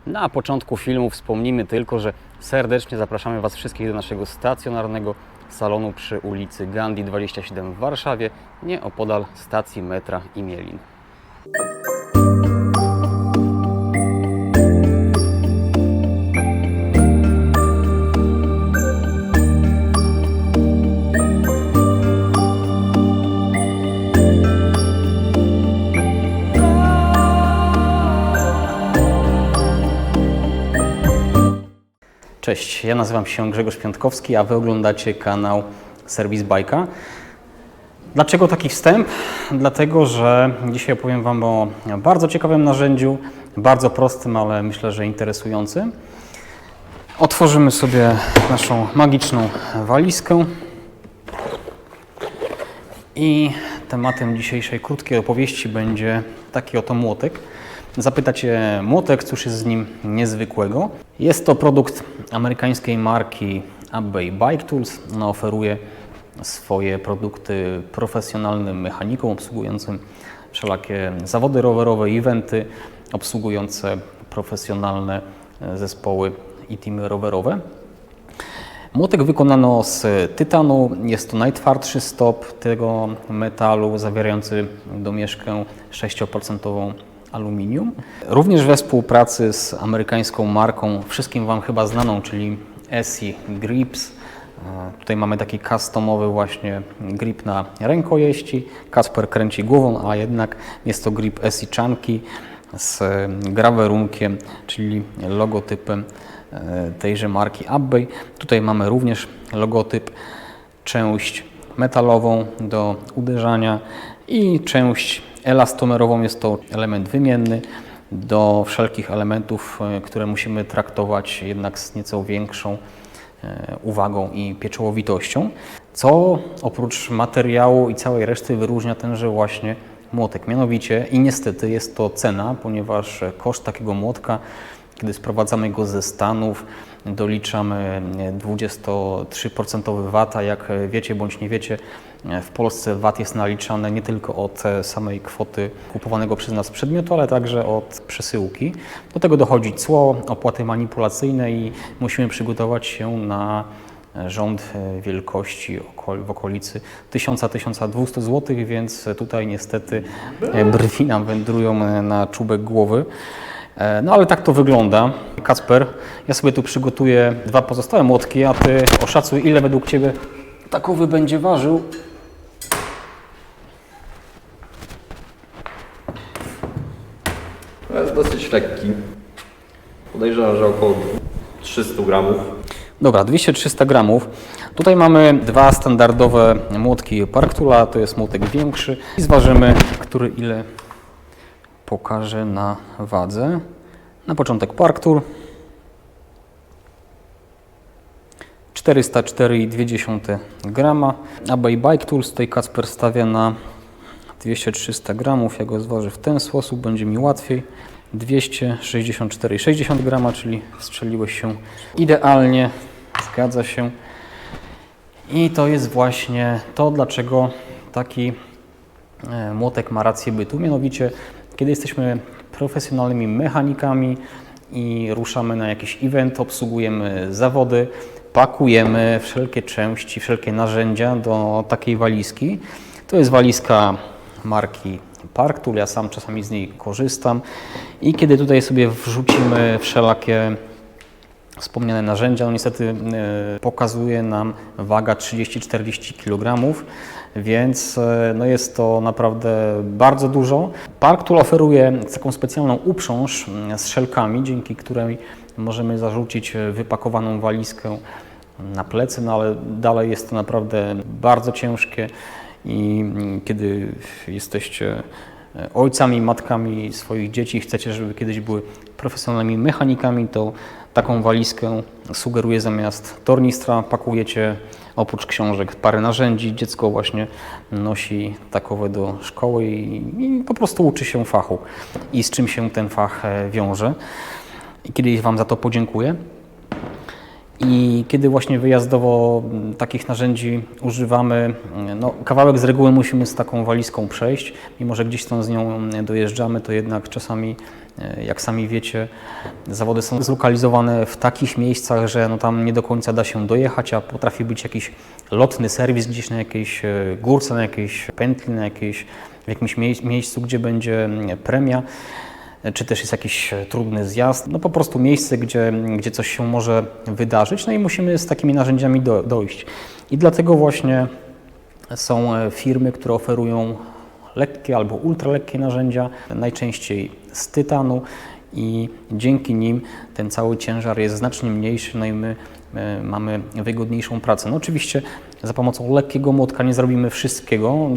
Na początku filmu wspomnimy tylko, że serdecznie zapraszamy Was wszystkich do naszego stacjonarnego salonu przy ulicy Gandhi 27 w Warszawie, nieopodal stacji metra Imielin. Cześć, ja nazywam się Grzegorz Piątkowski, a Wy oglądacie kanał Serwis Bajka. Dlaczego taki wstęp? Dlatego, że dzisiaj opowiem Wam o bardzo ciekawym narzędziu, bardzo prostym, ale myślę, że interesującym. Otworzymy sobie naszą magiczną walizkę i tematem dzisiejszej krótkiej opowieści będzie taki oto młotek. Zapytacie, młotek, cóż jest z nim niezwykłego? Jest to produkt amerykańskiej marki Abbey Bike Tools. Ona oferuje swoje produkty profesjonalnym mechanikom obsługującym wszelakie zawody rowerowe, eventy, obsługujące profesjonalne zespoły i teamy rowerowe. Młotek wykonano z tytanu. Jest to najtwardszy stop tego metalu, zawierający domieszkę 6% aluminium. Również we współpracy z amerykańską marką, wszystkim Wam chyba znaną, czyli ESI Grips. Tutaj mamy taki customowy właśnie grip na rękojeści. Kacper kręci głową, a jednak jest to grip ESI Chunky z grawerunkiem, czyli logotypem tejże marki Abbey. Tutaj mamy również logotyp, część metalową do uderzania i część elastomerową. Jest to element wymienny do wszelkich elementów, które musimy traktować jednak z nieco większą uwagą i pieczołowitością. Co oprócz materiału i całej reszty wyróżnia tenże właśnie młotek. Mianowicie i niestety jest to cena, ponieważ koszt takiego młotka, kiedy sprowadzamy go ze Stanów, doliczamy 23% VAT, a jak wiecie bądź nie wiecie, w Polsce VAT jest naliczany nie tylko od samej kwoty kupowanego przez nas przedmiotu, ale także od przesyłki. Do tego dochodzi cło, opłaty manipulacyjne i musimy przygotować się na rząd wielkości w okolicy 1000–1200 zł, więc tutaj niestety brwi nam wędrują na czubek głowy. No ale tak to wygląda. Kacper, ja sobie tu przygotuję dwa pozostałe młotki, a Ty oszacuj, ile według Ciebie takowy będzie ważył. To jest dosyć lekki. Podejrzewam, że około 300 gramów. Dobra, 200–300 gramów. Tutaj mamy dwa standardowe młotki Park Toola, to jest młotek większy. I zważymy, który ile pokażę na wadze. Na początek Park Tool 404,2 grama. Abbey Bike Tools, tutaj Kacper stawia na 200–300 gramów. Ja go zważę w ten sposób, będzie mi łatwiej. 264,60 grama, czyli strzeliłeś się idealnie. Zgadza się. I to jest właśnie to, dlaczego taki młotek ma rację bytu. Mianowicie, kiedy jesteśmy profesjonalnymi mechanikami i ruszamy na jakiś event, obsługujemy zawody, pakujemy wszelkie części, wszelkie narzędzia do takiej walizki. To jest walizka marki Park Tool, ja sam czasami z niej korzystam. I kiedy tutaj sobie wrzucimy wszelakie wspomniane narzędzia, no niestety pokazuje nam waga 30–40 kg, więc no jest to naprawdę bardzo dużo. Park Tool oferuje taką specjalną uprząż z szelkami, dzięki której możemy zarzucić wypakowaną walizkę na plecy, no ale dalej jest to naprawdę bardzo ciężkie i kiedy jesteście ojcami, matkami swoich dzieci i chcecie, żeby kiedyś były profesjonalnymi mechanikami, to taką walizkę sugeruję zamiast tornistra. Pakujecie oprócz książek parę narzędzi. Dziecko właśnie nosi takowe do szkoły i po prostu uczy się fachu i z czym się ten fach wiąże. I kiedyś Wam za to podziękuję. I kiedy właśnie wyjazdowo takich narzędzi używamy, no, kawałek z reguły musimy z taką walizką przejść. Mimo że gdzieś tam z nią dojeżdżamy, to jednak czasami, jak sami wiecie, zawody są zlokalizowane w takich miejscach, że no, tam nie do końca da się dojechać, a potrafi być jakiś lotny serwis gdzieś na jakiejś górce, na jakiejś pętli, w jakimś miejscu, gdzie będzie premia, czy też jest jakiś trudny zjazd, no po prostu miejsce, gdzie coś się może wydarzyć, no i musimy z takimi narzędziami dojść. I dlatego właśnie są firmy, które oferują lekkie albo ultralekkie narzędzia, najczęściej z tytanu i dzięki nim ten cały ciężar jest znacznie mniejszy, no i my mamy wygodniejszą pracę. No oczywiście za pomocą lekkiego młotka nie zrobimy wszystkiego,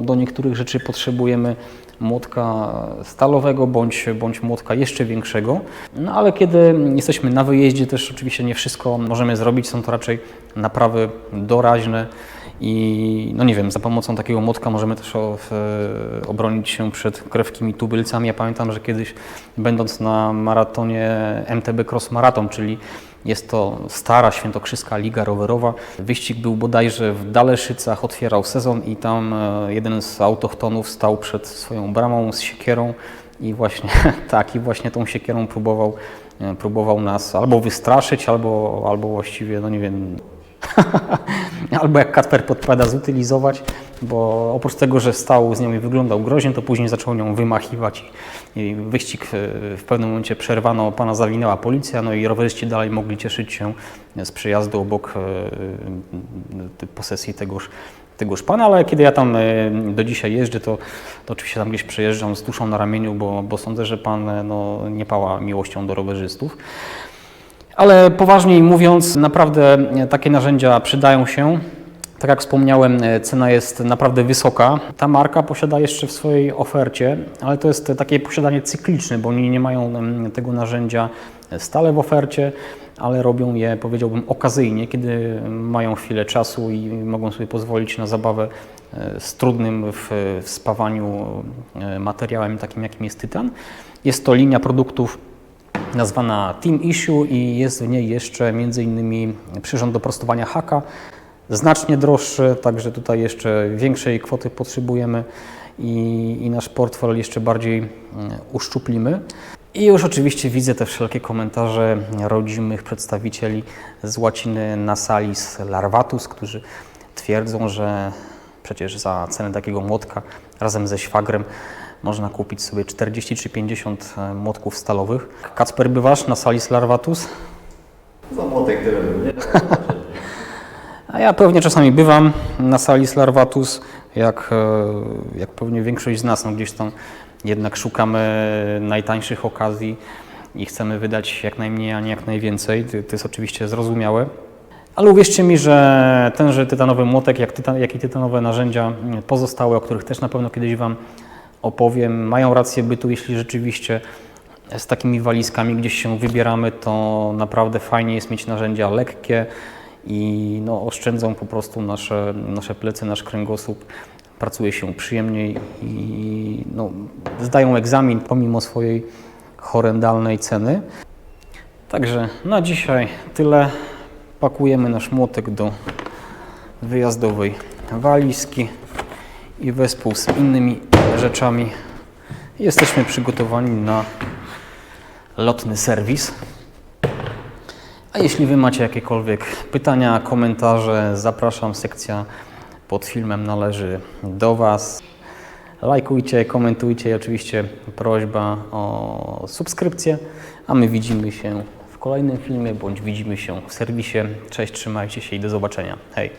do niektórych rzeczy potrzebujemy młotka stalowego bądź młotka jeszcze większego, no ale kiedy jesteśmy na wyjeździe, też oczywiście nie wszystko możemy zrobić, są to raczej naprawy doraźne i no nie wiem, za pomocą takiego młotka możemy też obronić się przed krewkimi tubylcami. Ja pamiętam, że kiedyś będąc na maratonie MTB Cross Marathon, czyli jest to stara świętokrzyska liga rowerowa. Wyścig był bodajże w Daleszycach, otwierał sezon i tam jeden z autochtonów stał przed swoją bramą z siekierą i właśnie właśnie tą siekierą próbował nas albo wystraszyć, albo właściwie, no nie wiem, albo jak Kacper podpowiada, zutylizować, bo oprócz tego, że stał z nią i wyglądał groźnie, to później zaczął nią wymachiwać i wyścig w pewnym momencie przerwano, pana zawinęła policja, no i rowerzyści dalej mogli cieszyć się z przejazdu obok posesji tegoż pana, ale kiedy ja tam do dzisiaj jeżdżę, to oczywiście tam gdzieś przejeżdżam z duszą na ramieniu, bo sądzę, że pan no, nie pała miłością do rowerzystów. Ale poważniej mówiąc, naprawdę takie narzędzia przydają się. Tak jak wspomniałem, cena jest naprawdę wysoka. Ta marka posiada jeszcze w swojej ofercie, ale to jest takie posiadanie cykliczne, bo oni nie mają tego narzędzia stale w ofercie, ale robią je, powiedziałbym, okazyjnie, kiedy mają chwilę czasu i mogą sobie pozwolić na zabawę z trudnym w spawaniu materiałem takim, jakim jest tytan. Jest to linia produktów nazwana Team Issue i jest w niej jeszcze m.in. przyrząd do prostowania haka, znacznie droższy, także tutaj jeszcze większej kwoty potrzebujemy i nasz portfel jeszcze bardziej uszczuplimy. I już oczywiście widzę te wszelkie komentarze rodzimych przedstawicieli z łaciny Nasalis Larvatus, którzy twierdzą, że przecież za cenę takiego młotka razem ze szwagrem można kupić sobie 40 czy 50 młotków stalowych. Kacper, bywasz Nasalis Larvatus? Za młotek tyle, nie? A ja pewnie czasami bywam na Salis Larvatus, jak pewnie większość z nas, no gdzieś tam jednak szukamy najtańszych okazji i chcemy wydać jak najmniej, a nie jak najwięcej. To jest oczywiście zrozumiałe. Ale uwierzcie mi, że tenże tytanowy młotek, jak i tytanowe narzędzia pozostałe, o których też na pewno kiedyś Wam opowiem, mają rację bytu, jeśli rzeczywiście z takimi walizkami gdzieś się wybieramy, to naprawdę fajnie jest mieć narzędzia lekkie i no, oszczędzą po prostu nasze plecy, nasz kręgosłup. Pracuje się przyjemniej i no, zdają egzamin pomimo swojej horrendalnej ceny. Także na dzisiaj tyle. Pakujemy nasz młotek do wyjazdowej walizki i wespół z innymi rzeczami jesteśmy przygotowani na lotny serwis. A jeśli Wy macie jakiekolwiek pytania, komentarze, zapraszam, sekcja pod filmem należy do Was. Lajkujcie, komentujcie i oczywiście prośba o subskrypcję, a my widzimy się w kolejnym filmie, bądź widzimy się w serwisie. Cześć, trzymajcie się i do zobaczenia. Hej!